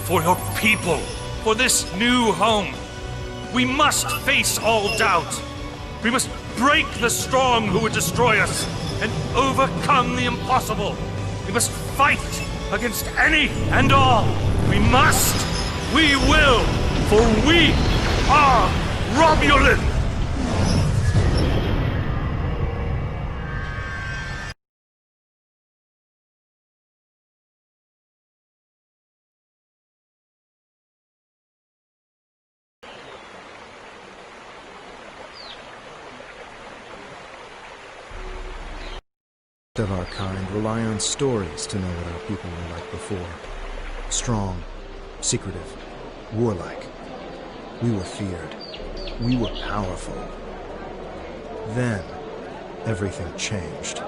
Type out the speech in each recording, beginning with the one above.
For your people, for this new home. We must face all doubt. We must break the strong who would destroy us and overcome the impossible. We must fight against any and all. We must, we will, for we are Romulan! Of our kind rely on stories to know what our people were like before. Strong, secretive, warlike. We were feared. We were powerful. Then, everything changed.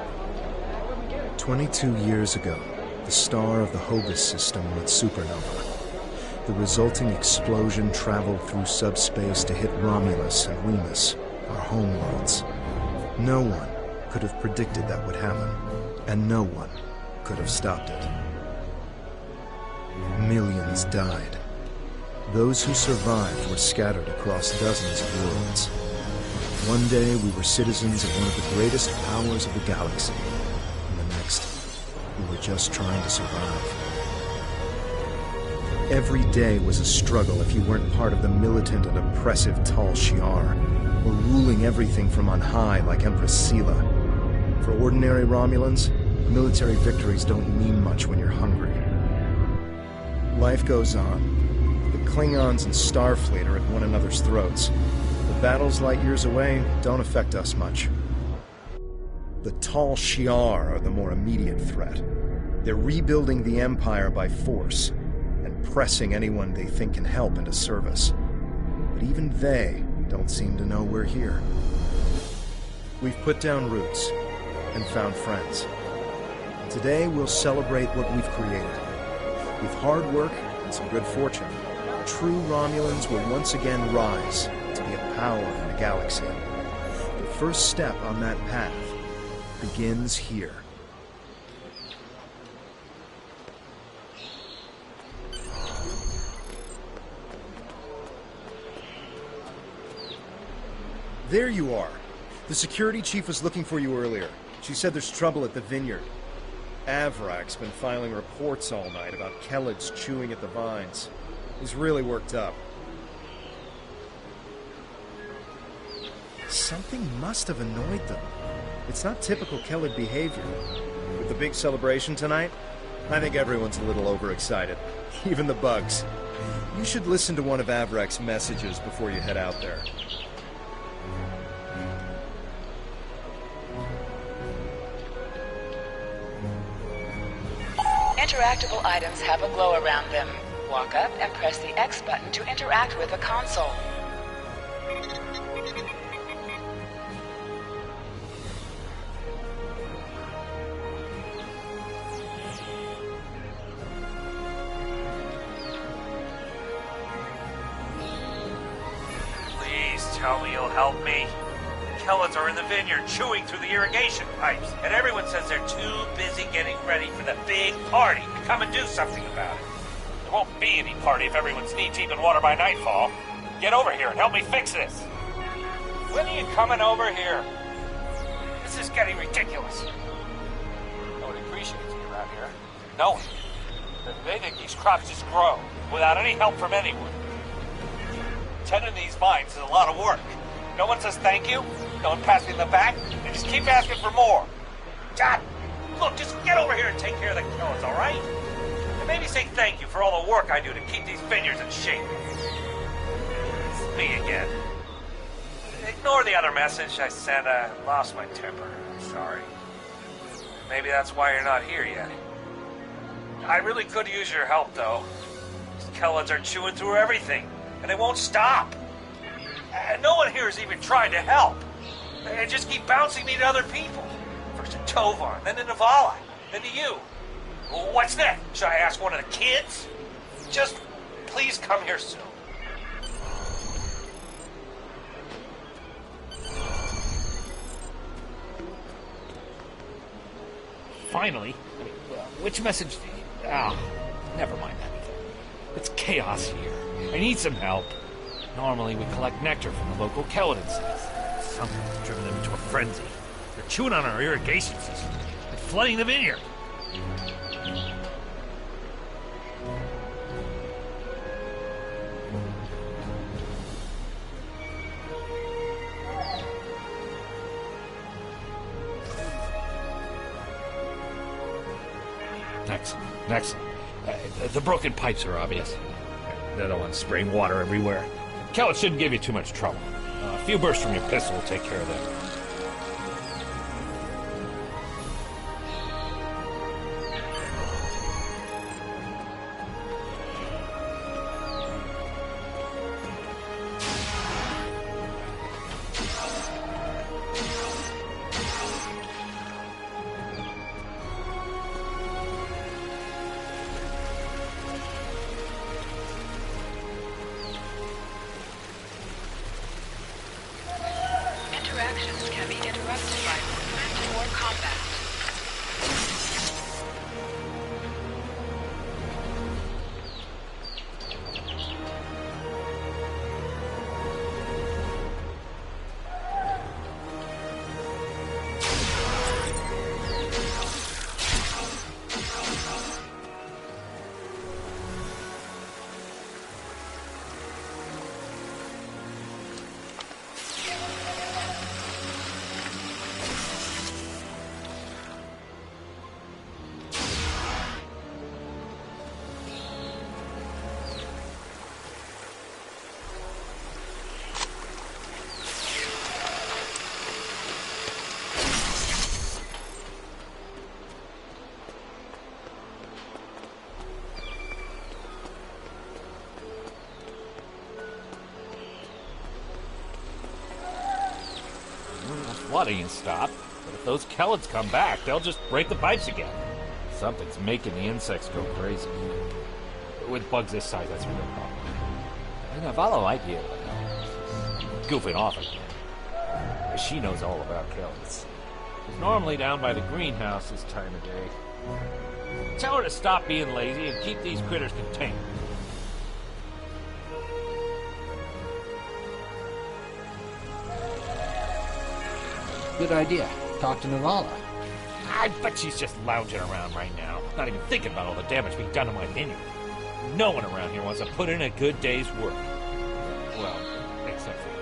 22 years ago, the star of the Hobus system went supernova. The resulting explosion traveled through subspace to hit Romulus and Remus, our homeworlds. No one could have predicted that would happen, and no one could have stopped it. Millions died. Those who survived were scattered across dozens of worlds. One day we were citizens of one of the greatest powers of the galaxy, and the next, we were just trying to survive. Every day was a struggle if you weren't part of the militant and oppressive Tal Shiar, or ruling everything from on high like Empress Sela. For ordinary Romulans, military victories don't mean much when you're hungry. Life goes on. The Klingons and Starfleet are at one another's throats. The battles light years away don't affect us much. The Tal Shiar are the more immediate threat. They're rebuilding the Empire by force, and pressing anyone they think can help into service. But even they don't seem to know we're here. We've put down roots and found friends. Today we'll celebrate what we've created. With hard work and some good fortune, true Romulans will once again rise to be a power in the galaxy. The first step on that path begins here. There you are. The security chief was looking for you earlier. She said there's trouble at the vineyard. Avrak's been filing reports all night about Kellids chewing at the vines. He's really worked up. Something must have annoyed them. It's not typical Kellid behavior. With the big celebration tonight, I think everyone's a little overexcited. Even the bugs. You should listen to one of Avrak's messages before you head out there. Interactable items have a glow around them. Walk up and press the X button to interact with the console. Please tell me you'll help me. The Kellids are in the vineyard chewing through the irrigation pipes, and everyone says they're too busy getting ready for the big party to come and do something about it. There won't be any party if everyone's knee-deep in water by nightfall. Get over here and help me fix this. When are you coming over here? This is getting ridiculous. Nobody appreciates me around here. No one. They think these crops just grow without any help from anyone. Tending these vines is a lot of work. No one says thank you. No one pats me in the back. They just keep asking for more. God, look, just get over here and take care of the Kellids, all right? And maybe say thank you for all the work I do to keep these vineyards in shape. It's me again. Ignore the other message I sent. I lost my temper. I'm sorry. Maybe that's why you're not here yet. I really could use your help, though. These Kellids are chewing through everything, and they won't stop. And no one here has even tried to help. They just keep bouncing me to other people. First to Tovar, then to Navala, then to you. What's next? Should I ask one of the kids? Just please come here soon. Finally? Which message? Never mind that. It's chaos here. I need some help. Normally we collect nectar from the local Keladin cities. Something's driven them into a frenzy. They're chewing on our irrigation system and flooding the vineyard. Excellent. The broken pipes are obvious. They're the ones spraying water everywhere. Kellet shouldn't give you too much trouble. A few bursts from your pistol will take care of that. Interactions can be interrupted by movement or combat. Flooding has stopped, but if those Kellets come back, they'll just break the pipes again. Something's making the insects go crazy. With bugs this size, that's a real problem. And Navala might be able to help. She's goofing off again. She knows all about Kellets. She's normally down by the greenhouse this time of day. Tell her to stop being lazy and keep these critters contained. Good idea. Talk to Navala. I bet she's just lounging around right now, not even thinking about all the damage being done to my vineyard. No one around here wants to put in a good day's work. Well, except for you.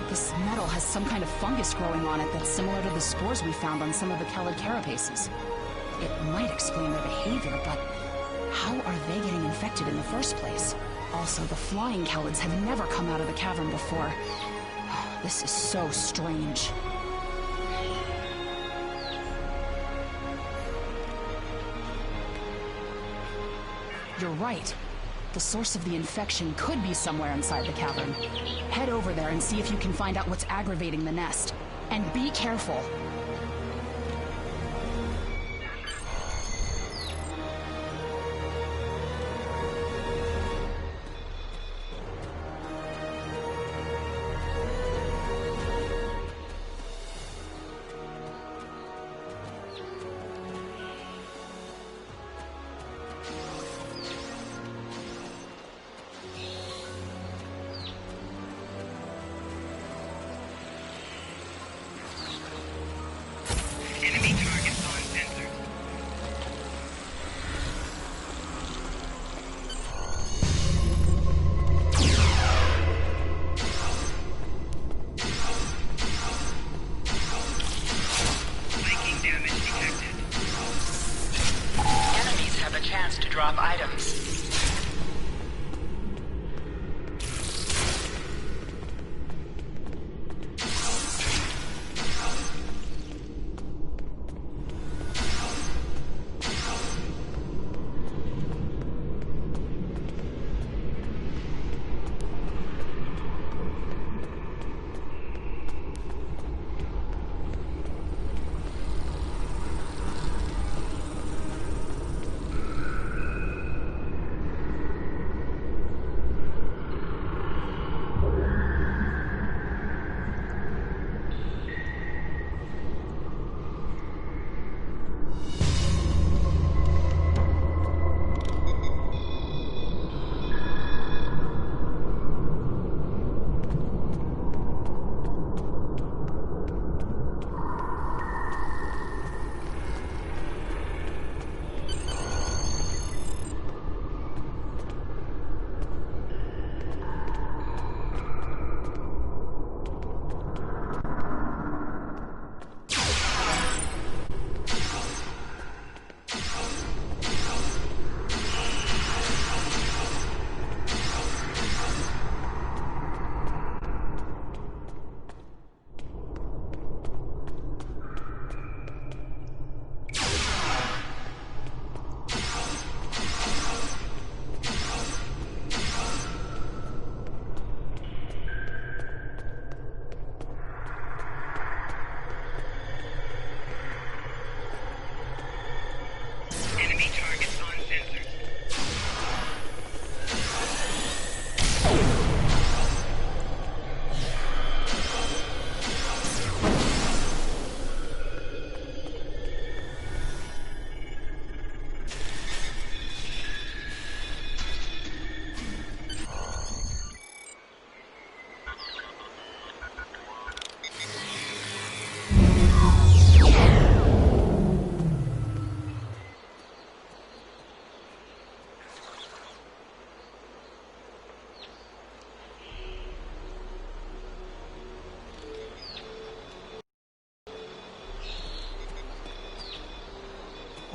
This metal has some kind of fungus growing on it that's similar to the spores we found on some of the Kellid carapaces. It might explain their behavior, but how are they getting infected in the first place? Also, the flying Kellids have never come out of the cavern before. This is so strange. You're right. The source of the infection could be somewhere inside the cavern. Head over there and see if you can find out what's aggravating the nest. And be careful. Drop items.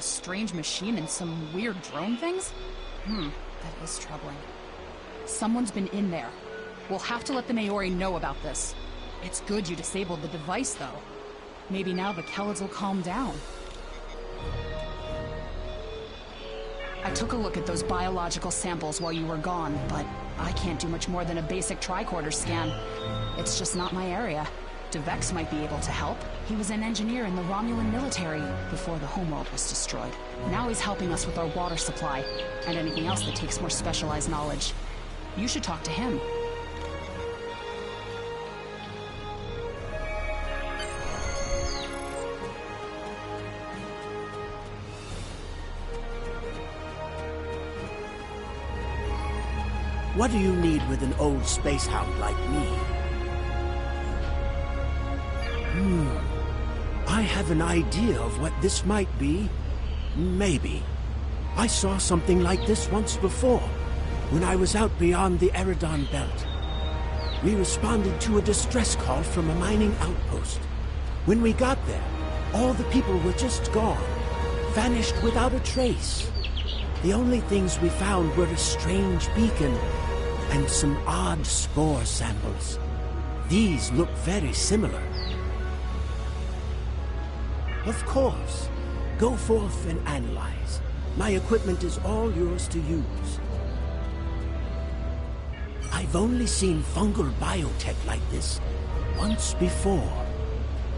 strange machine and some weird drone things? That is troubling. Someone's been in there. We'll have to let the Maori know about this. It's good you disabled the device, though. Maybe now the Kellids will calm down. I took a look at those biological samples while you were gone, but I can't do much more than a basic tricorder scan. It's just not my area. DeVex might be able to help. He was an engineer in the Romulan military before the homeworld was destroyed. Now he's helping us with our water supply, and anything else that takes more specialized knowledge. You should talk to him. What do you need with an old spacehound like me? I have an idea of what this might be. Maybe. I saw something like this once before, when I was out beyond the Eridon Belt. We responded to a distress call from a mining outpost. When we got there, all the people were just gone, vanished without a trace. The only things we found were a strange beacon and some odd spore samples. These look very similar. Of course. Go forth and analyze. My equipment is all yours to use. I've only seen fungal biotech like this once before.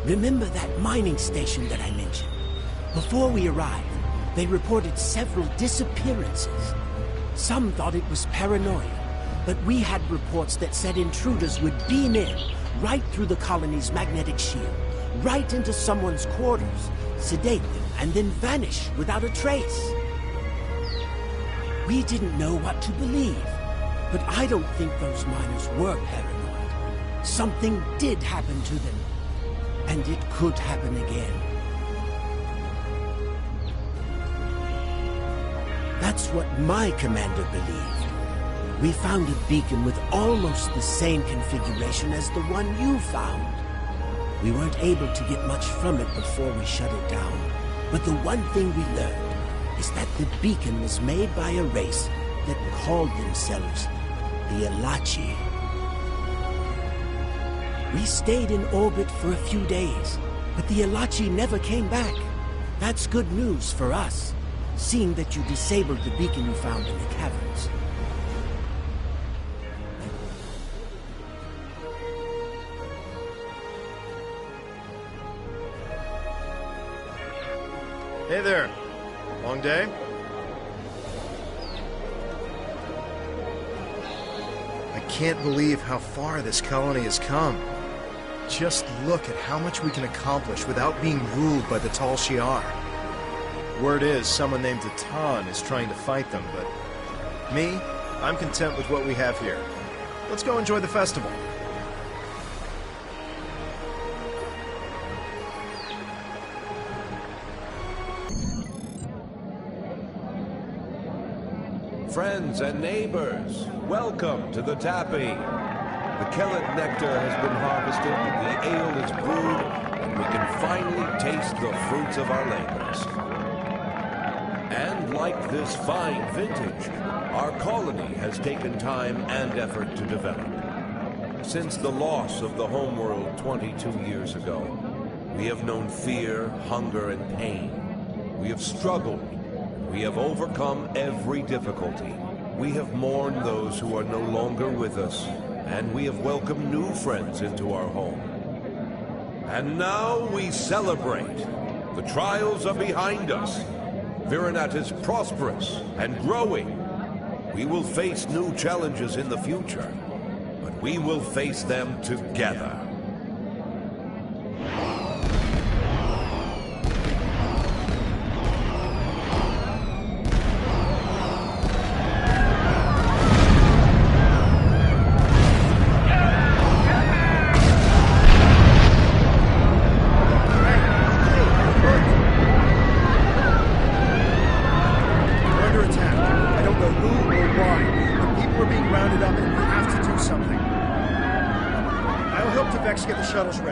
Remember that mining station that I mentioned? Before we arrived, they reported several disappearances. Some thought it was paranoia, but we had reports that said intruders would beam in right through the colony's magnetic shield, right into someone's quarters, sedate them, and then vanish without a trace. We didn't know what to believe, but I don't think those miners were paranoid. Something did happen to them, and it could happen again. That's what my commander believed. We found a beacon with almost the same configuration as the one you found. We weren't able to get much from it before we shut it down. But the one thing we learned is that the beacon was made by a race that called themselves the Elachi. We stayed in orbit for a few days, but the Elachi never came back. That's good news for us, seeing that you disabled the beacon you found in the caverns. Hey there. Long day? I can't believe how far this colony has come. Just look at how much we can accomplish without being ruled by the Tal Shiar. Word is someone namedAtan is trying to fight them, but me, I'm content with what we have here. Let's go enjoy the festival. Friends and neighbors, welcome to the tapping. The Kellid nectar has been harvested, the ale is brewed, and we can finally taste the fruits of our labors. And like this fine vintage, our colony has taken time and effort to develop. Since the loss of the homeworld 22 years ago, we have known fear, hunger, and pain. We have struggled. We have overcome every difficulty. We have mourned those who are no longer with us, and we have welcomed new friends into our home. And now we celebrate. The trials are behind us. Virinat is prosperous and growing. We will face new challenges in the future, but we will face them together. I'll help to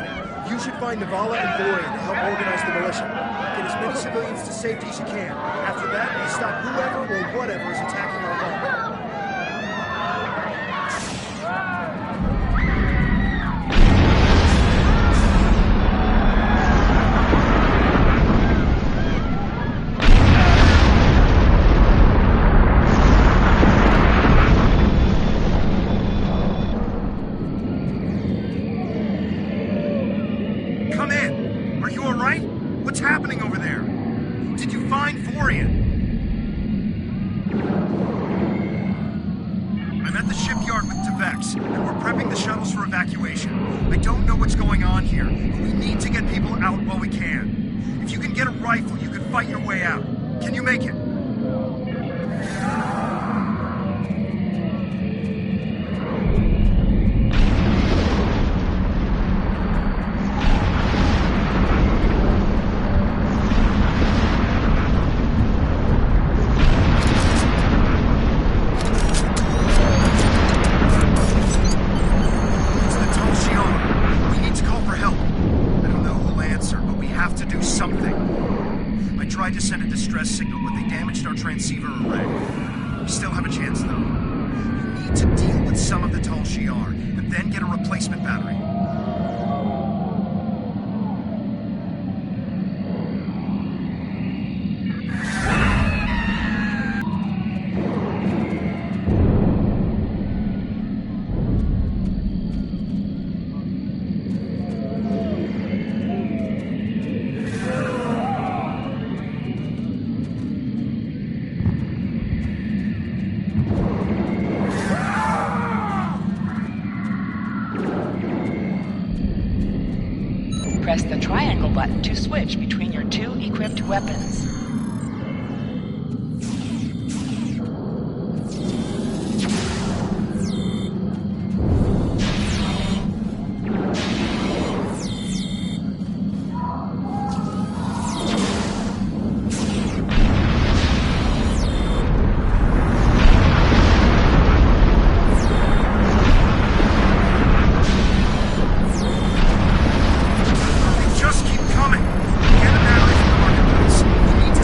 ready. You should find Navala and Dorian to help organize the militia. Get as many civilians to safety as you can. After that, we stop whoever or whatever is attacking our home. Press the triangle button to switch between your two equipped weapons. Just keep coming. Get them out of the marketplace. We need to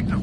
signal.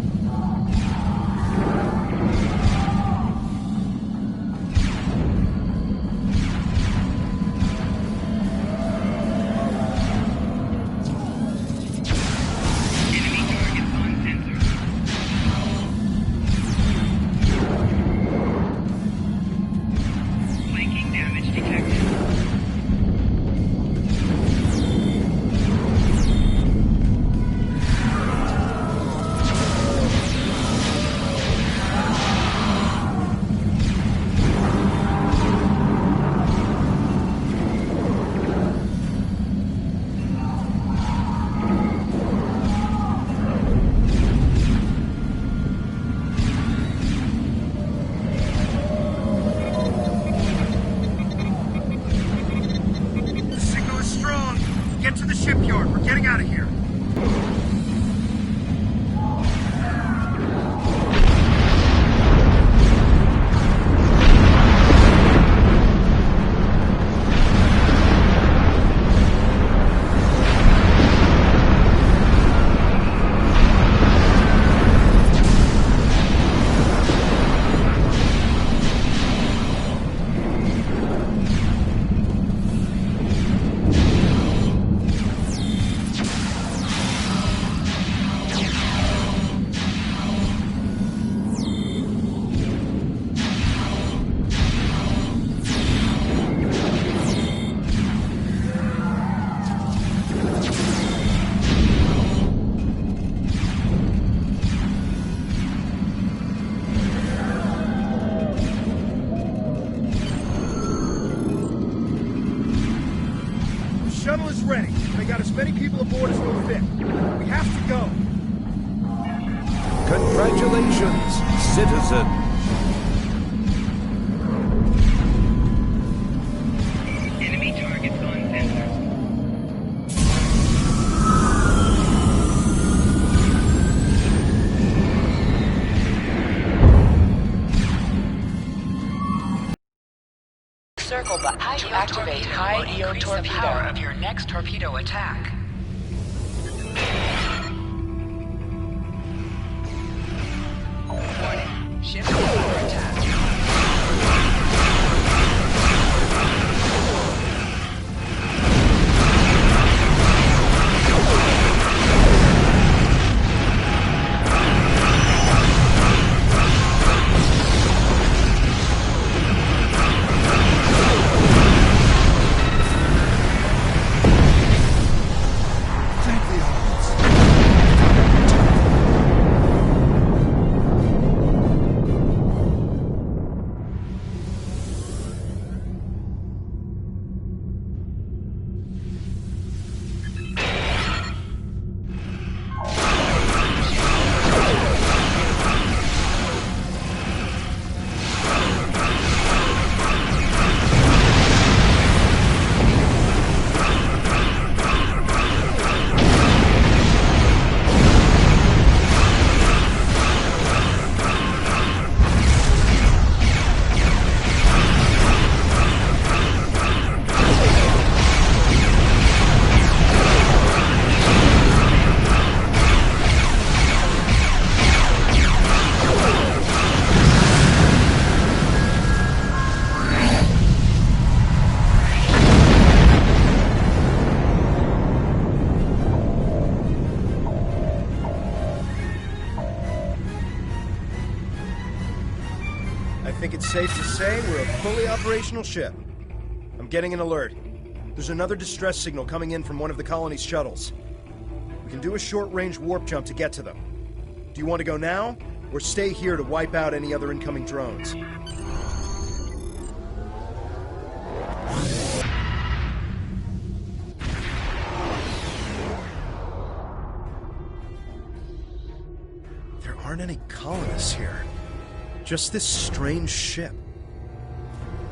Shuttle is ready. They got as many people aboard as will fit. We have to go. Congratulations, citizen. Enemy targets on sensors. Circle button to activate high EO torpedo. Power of your next torpedo attack. Warning. Ship under attack. I think it's safe to say we're a fully operational ship. I'm getting an alert. There's another distress signal coming in from one of the colony's shuttles. We can do a short-range warp jump to get to them. Do you want to go now, or stay here to wipe out any other incoming drones? There aren't any colonists here. Just this strange ship.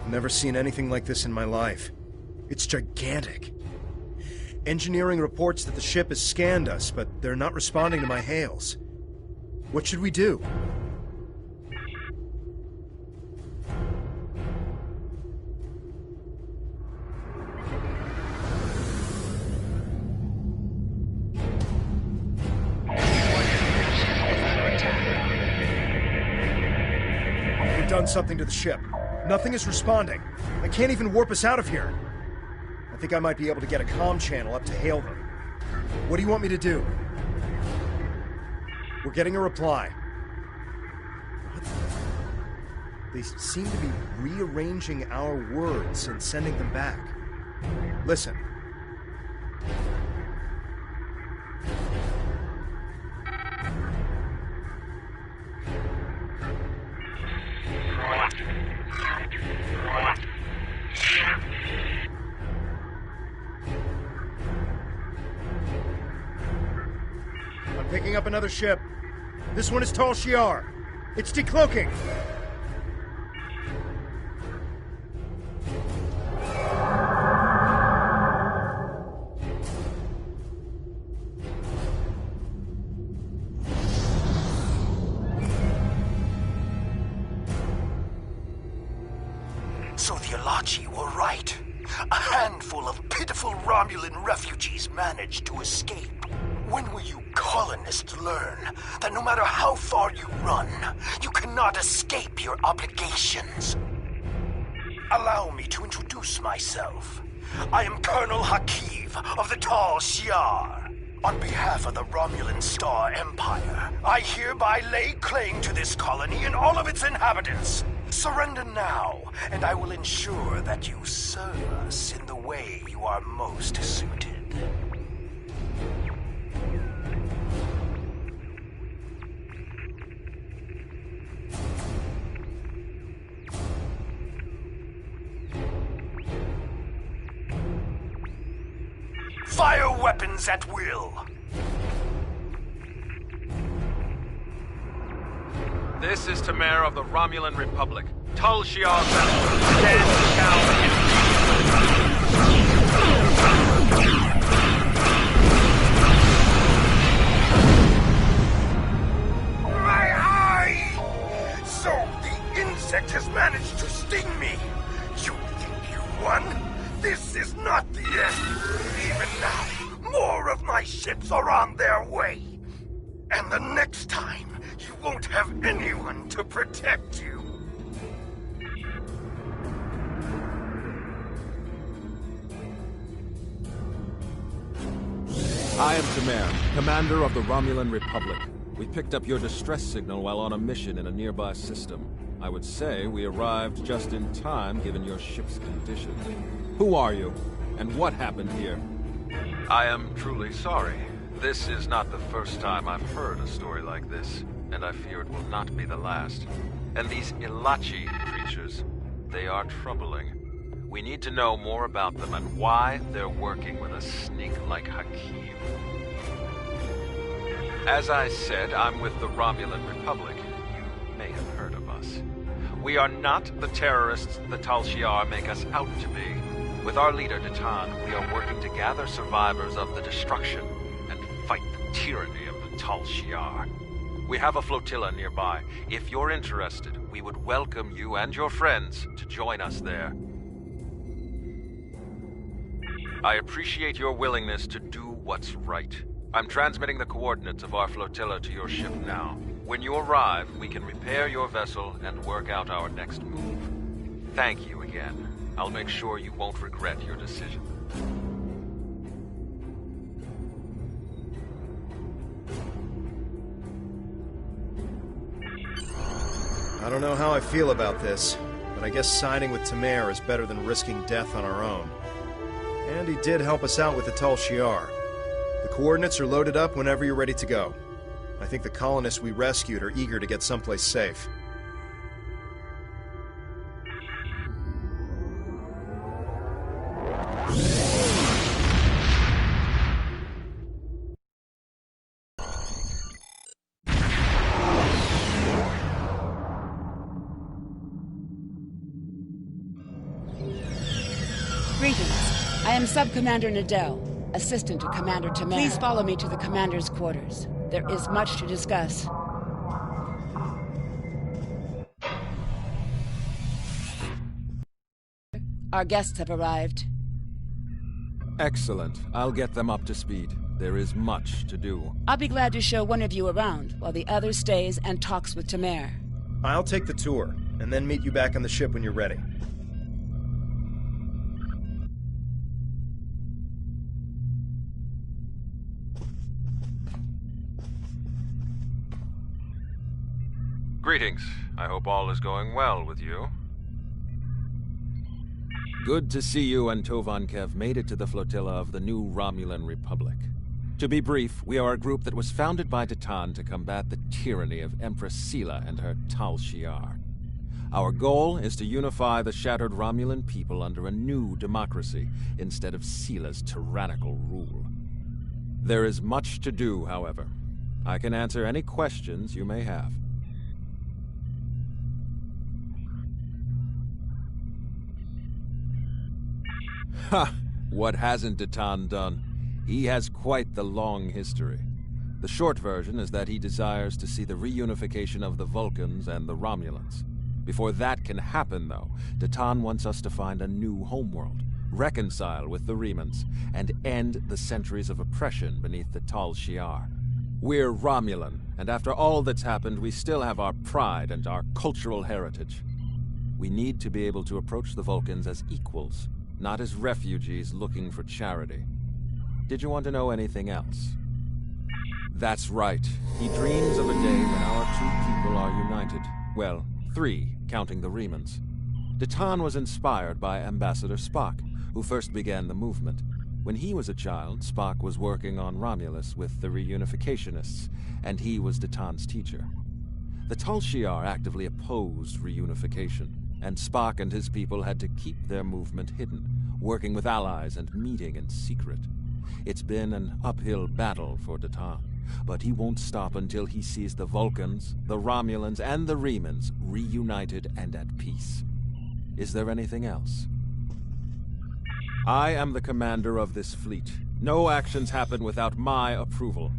I've never seen anything like this in my life. It's gigantic. Engineering reports that the ship has scanned us, but they're not responding to my hails. What should we do? done something to the ship. Nothing is responding. I can't even warp us out of here. I think I might be able to get a comm channel up to hail them. What do you want me to do? We're getting a reply. What the... They seem to be rearranging our words and sending them back. Listen. I'm picking up another ship. This one is Tal Shiar. It's decloaking. So the Alachi were right. A handful of pitiful Romulan refugees managed to escape. When will you colonists learn that no matter how far you run, you cannot escape your obligations? Allow me to introduce myself. I am Colonel Hakiv of the Tal Shiar. On behalf of the Romulan Star Empire, I hereby lay claim to this colony and all of its inhabitants. Surrender now, and I will ensure that you serve us in the way you are most suited. Fire weapons at will! This is Remiere of the Romulan Republic. Tal Shiar stand down. My eye! So the insect has managed to sting me. You think you won? This is not the end. Even now, more of my ships are on their way. And the next time, you won't have anyone to protect you. I am Remiere, commander of the Romulan Republic. We picked up your distress signal while on a mission in a nearby system. I would say we arrived just in time given your ship's condition. Who are you? And what happened here? I am truly sorry. This is not the first time I've heard a story like this, and I fear it will not be the last. And these Ilachi creatures, they are troubling. We need to know more about them and why they're working with a snake like Hakiv. As I said, I'm with the Romulan Republic. You may have heard of us. We are not the terrorists the Tal Shiar make us out to be. With our leader, Datan, we are working to gather survivors of the destruction and fight the tyranny of the Tal Shiar. We have a flotilla nearby. If you're interested, we would welcome you and your friends to join us there. I appreciate your willingness to do what's right. I'm transmitting the coordinates of our flotilla to your ship now. When you arrive, we can repair your vessel and work out our next move. Thank you again. I'll make sure you won't regret your decision. I don't know how I feel about this, but I guess siding with Remiere is better than risking death on our own. And he did help us out with the Tal Shiar. The coordinates are loaded up whenever you're ready to go. I think the colonists we rescued are eager to get someplace safe. Greetings. I am Sub-Commander Nadell, assistant to Commander Remiere. Please follow me to the Commander's quarters. There is much to discuss. Our guests have arrived. Excellent. I'll get them up to speed. There is much to do. I'll be glad to show one of you around, while the other stays and talks with Remiere. I'll take the tour. and then meet you back on the ship when you're ready. Greetings. I hope all is going well with you. Good to see you and Tovankev made it to the flotilla of the new Romulan Republic. To be brief, we are a group that was founded by Titan to combat the tyranny of Empress Sela and her Tal Shiar. Our goal is to unify the shattered Romulan people under a new democracy instead of Sela's tyrannical rule. There is much to do, however. I can answer any questions you may have. Ha! What hasn't Titan done? He has quite the long history. The short version is that he desires to see the reunification of the Vulcans and the Romulans. Before that can happen, though, Titan wants us to find a new homeworld, reconcile with the Remans, and end the centuries of oppression beneath the Tal Shiar. We're Romulan, and after all that's happened, we still have our pride and our cultural heritage. We need to be able to approach the Vulcans as equals, not as refugees looking for charity. Did you want to know anything else? That's right. He dreams of a day when our two people are united. Well, 3, counting the Remans. Titan was inspired by Ambassador Spock, who first began the movement. When he was a child, Spock was working on Romulus with the reunificationists, and he was Titan's teacher. The Tal Shiar actively opposed reunification, and Spock and his people had to keep their movement hidden, working with allies and meeting in secret. It's been an uphill battle for Titan, but he won't stop until he sees the Vulcans, the Romulans, and the Remans reunited and at peace. Is there anything else? I am the commander of this fleet. No actions happen without my approval.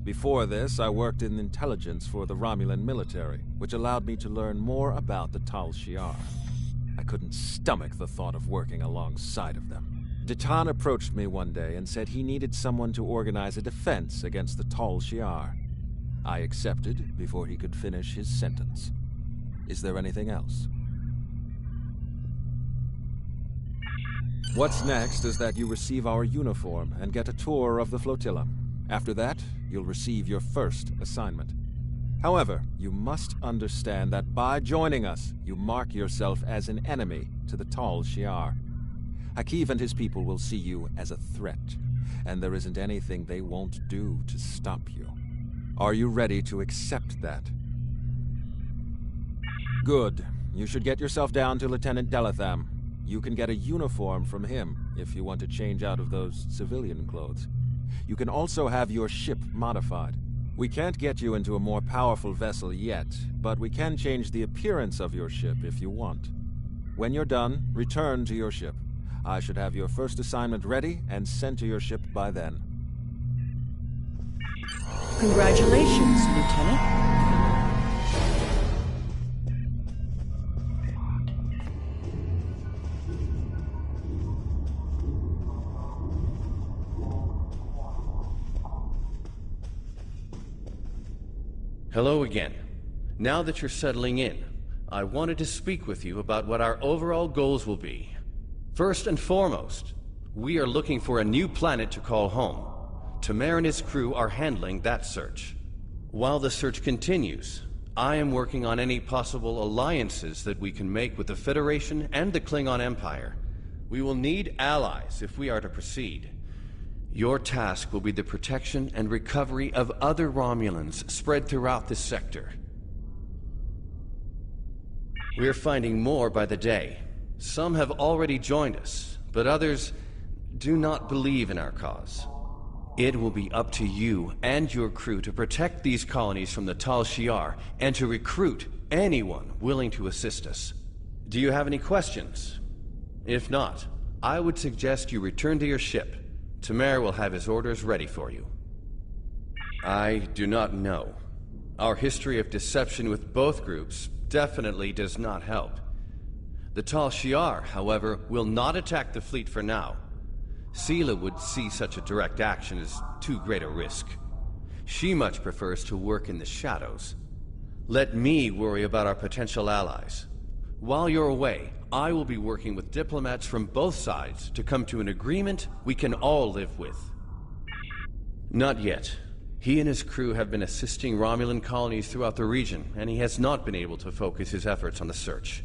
Before this, I worked in intelligence for the Romulan military, which allowed me to learn more about the Tal Shiar. I couldn't stomach the thought of working alongside of them. Titan approached me one day and said he needed someone to organize a defense against the Tal Shiar. I accepted before he could finish his sentence. Is there anything else? What's next is that you receive our uniform and get a tour of the flotilla. After that, you'll receive your first assignment. However, you must understand that by joining us, you mark yourself as an enemy to the Tal Shiar. Hakiv and his people will see you as a threat, and there isn't anything they won't do to stop you. Are you ready to accept that? Good. You should get yourself down to Lieutenant Delatham. You can get a uniform from him if you want to change out of those civilian clothes. You can also have your ship modified. We can't get you into a more powerful vessel yet, but we can change the appearance of your ship if you want. When you're done, return to your ship. I should have your first assignment ready and sent to your ship by then. Congratulations, Lieutenant. Hello again. Now that you're settling in, I wanted to speak with you about what our overall goals will be. First and foremost, we are looking for a new planet to call home. Remiere and his crew are handling that search. While the search continues, I am working on any possible alliances that we can make with the Federation and the Klingon Empire. We will need allies if we are to proceed. Your task will be the protection and recovery of other Romulans spread throughout this sector. We're finding more by the day. Some have already joined us, but others do not believe in our cause. It will be up to you and your crew to protect these colonies from the Tal Shiar and to recruit anyone willing to assist us. Do you have any questions? If not, I would suggest you return to your ship. Remiere will have his orders ready for you. I do not know. Our history of deception with both groups definitely does not help. The Tal Shiar, however, will not attack the fleet for now. Sela would see such a direct action as too great a risk. She much prefers to work in the shadows. Let me worry about our potential allies. While you're away, I will be working with diplomats from both sides to come to an agreement we can all live with. Not yet. He and his crew have been assisting Romulan colonies throughout the region, and he has not been able to focus his efforts on the search.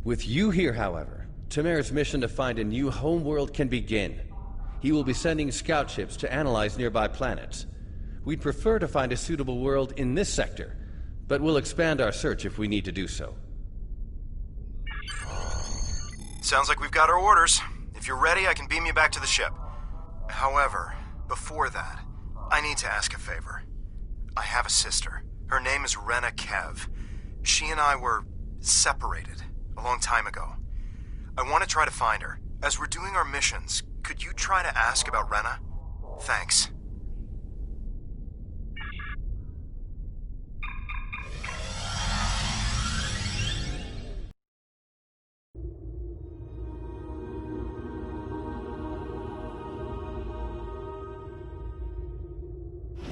With you here, however, Temaire's mission to find a new homeworld can begin. He will be sending scout ships to analyze nearby planets. We'd prefer to find a suitable world in this sector, but we'll expand our search if we need to do so. Sounds like we've got our orders. If you're ready, I can beam you back to the ship. However, before that, I need to ask a favor. I have a sister. Her name is Rena Kev. She and I were separated a long time ago. I want to try to find her. As we're doing our missions, could you try to ask about Rena? Thanks.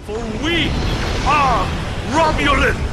For we are Romulans!